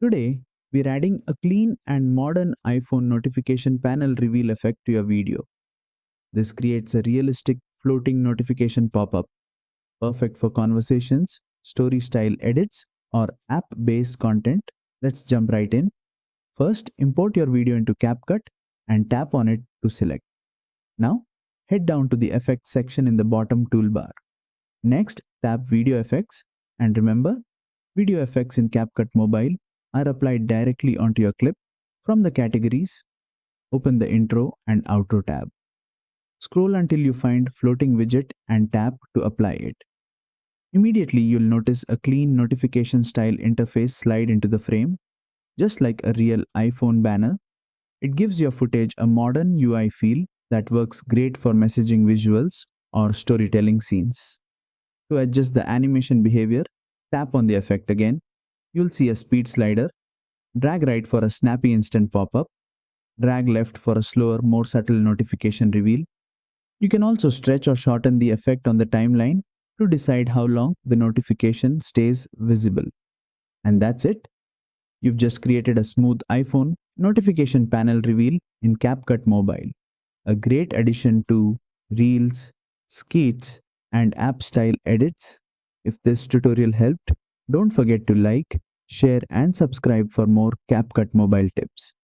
Today, we're adding a clean and modern iPhone notification panel reveal effect to your video. This creates a realistic floating notification pop-up, perfect for conversations, story style edits, or app-based content. Let's jump right in. First, import your video into CapCut and tap on it to select. Now, head down to the effects section in the bottom toolbar. Next, tap video effects, and remember, video effects in CapCut Mobile are applied directly onto your clip from the categories. Open the intro and outro tab. Scroll until you find floating widget and tap to apply it. Immediately, you'll notice a clean notification style interface slide into the frame, just like a real iPhone banner. It gives your footage a modern UI feel that works great for messaging visuals or storytelling scenes. To adjust the animation behavior, tap on the effect again. You'll see a speed slider. Drag right for a snappy instant pop-up. Drag left for a slower, more subtle notification reveal. You can also stretch or shorten the effect on the timeline to decide how long the notification stays visible. And that's it. You've just created a smooth iPhone notification panel reveal in CapCut Mobile. A great addition to Reels, Skits, and app style edits. If this tutorial helped, don't forget to like, share, and subscribe for more CapCut Mobile tips.